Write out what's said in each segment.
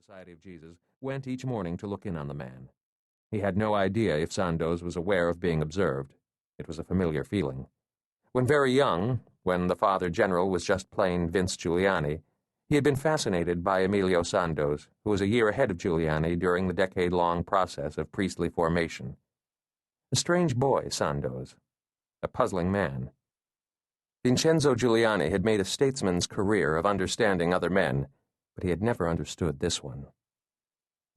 Society of Jesus, went each morning to look in on the man. He had no idea if Sandoz was aware of being observed. It was a familiar feeling. When very young, when the Father General was just plain Vince Giuliani, he had been fascinated by Emilio Sandoz, who was a year ahead of Giuliani during the decade-long process of priestly formation. A strange boy, Sandoz. A puzzling man. Vincenzo Giuliani had made a statesman's career of understanding other men, but he had never understood this one.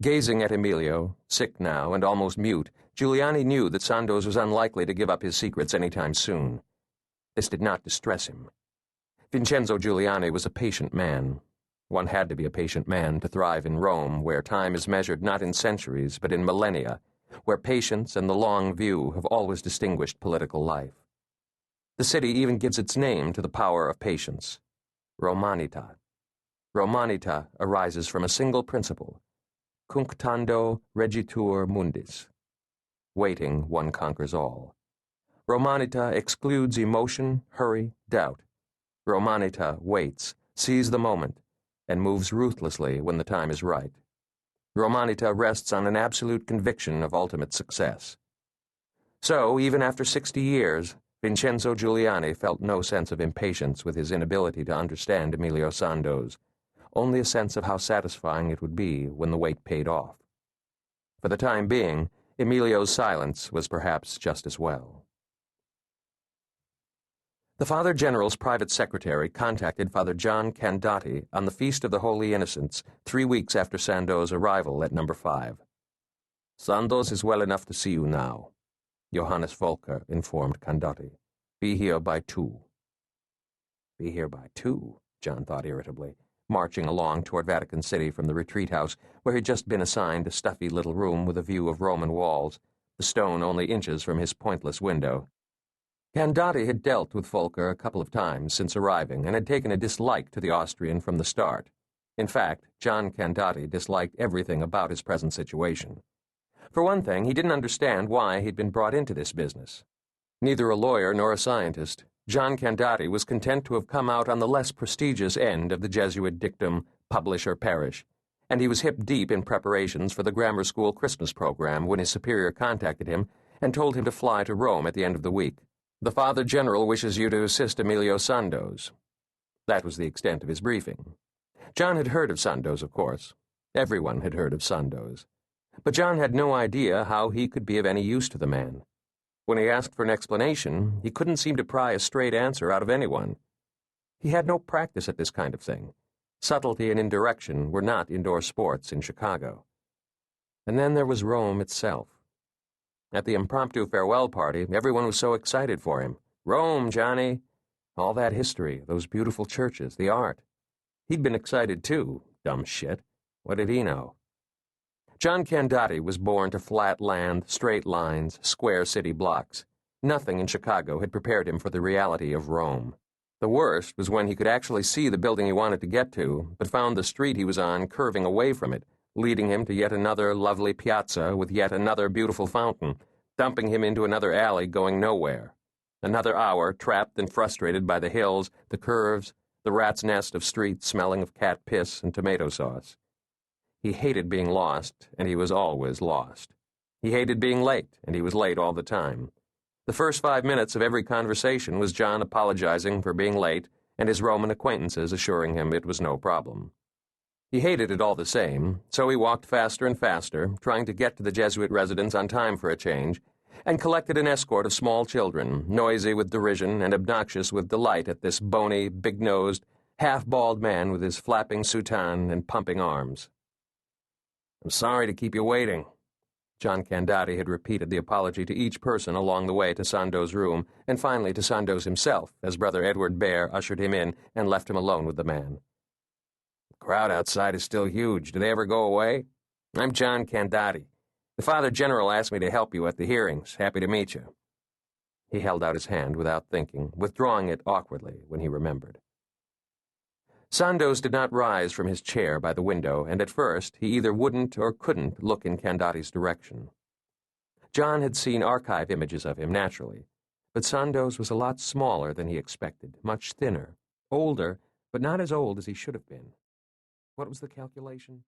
Gazing at Emilio, sick now and almost mute, Giuliani knew that Sandoz was unlikely to give up his secrets any time soon. This did not distress him. Vincenzo Giuliani was a patient man. One had to be a patient man to thrive in Rome, where time is measured not in centuries but in millennia, where patience and the long view have always distinguished political life. The city even gives its name to the power of patience: Romanita. Romanita arises from a single principle: cunctando regitur mundis. Waiting, one conquers all. Romanita excludes emotion, hurry, doubt. Romanita waits, sees the moment, and moves ruthlessly when the time is right. Romanita rests on an absolute conviction of ultimate success. So, even after 60 years, Vincenzo Giuliani felt no sense of impatience with his inability to understand Emilio Sandoz, only a sense of how satisfying it would be when the wait paid off. For the time being, Emilio's silence was perhaps just as well. The Father General's private secretary contacted Father John Candati on the Feast of the Holy Innocents 3 weeks after Sandoz's arrival at number 5. "Sandoz is well enough to see you now," Johannes Volker informed Candati. "Be here by 2. Be here by 2, John thought irritably, marching along toward Vatican City from the retreat house, where he'd just been assigned a stuffy little room with a view of Roman walls, the stone only inches from his pointless window. Candati had dealt with Volker a couple of times since arriving and had taken a dislike to the Austrian from the start. In fact, John Candati disliked everything about his present situation. For one thing, he didn't understand why he'd been brought into this business. Neither a lawyer nor a scientist, John Candati was content to have come out on the less prestigious end of the Jesuit dictum, publish or perish, and he was hip-deep in preparations for the grammar school Christmas program when his superior contacted him and told him to fly to Rome at the end of the week. "The Father General wishes you to assist Emilio Sandoz." That was the extent of his briefing. John had heard of Sandoz, of course. Everyone had heard of Sandoz. But John had no idea how he could be of any use to the man. When he asked for an explanation, he couldn't seem to pry a straight answer out of anyone. He had no practice at this kind of thing. Subtlety and indirection were not indoor sports in Chicago. And then there was Rome itself. At the impromptu farewell party, everyone was so excited for him. "Rome, Johnny!" All that history, those beautiful churches, the art. He'd been excited too, dumb shit. What did he know? John Candati was born to flat land, straight lines, square city blocks. Nothing in Chicago had prepared him for the reality of Rome. The worst was when he could actually see the building he wanted to get to, but found the street he was on curving away from it, leading him to yet another lovely piazza with yet another beautiful fountain, dumping him into another alley going nowhere. Another hour trapped and frustrated by the hills, the curves, the rat's nest of streets smelling of cat piss and tomato sauce. He hated being lost, and he was always lost. He hated being late, and he was late all the time. The first 5 minutes of every conversation was John apologizing for being late and his Roman acquaintances assuring him it was no problem. He hated it all the same, so he walked faster and faster, trying to get to the Jesuit residence on time for a change, and collected an escort of small children, noisy with derision and obnoxious with delight at this bony, big-nosed, half-bald man with his flapping soutane and pumping arms. "I'm sorry to keep you waiting." John Candati had repeated the apology to each person along the way to Sandoz's room, and finally to Sandoz himself, as Brother Edward Bear ushered him in and left him alone with the man. "The crowd outside is still huge. Do they ever go away? I'm John Candati. The Father General asked me to help you at the hearings. Happy to meet you." He held out his hand without thinking, withdrawing it awkwardly when he remembered. Sandoz did not rise from his chair by the window, and at first he either wouldn't or couldn't look in Candati's direction. John had seen archive images of him, naturally, but Sandoz was a lot smaller than he expected, much thinner, older, but not as old as he should have been. What was the calculation?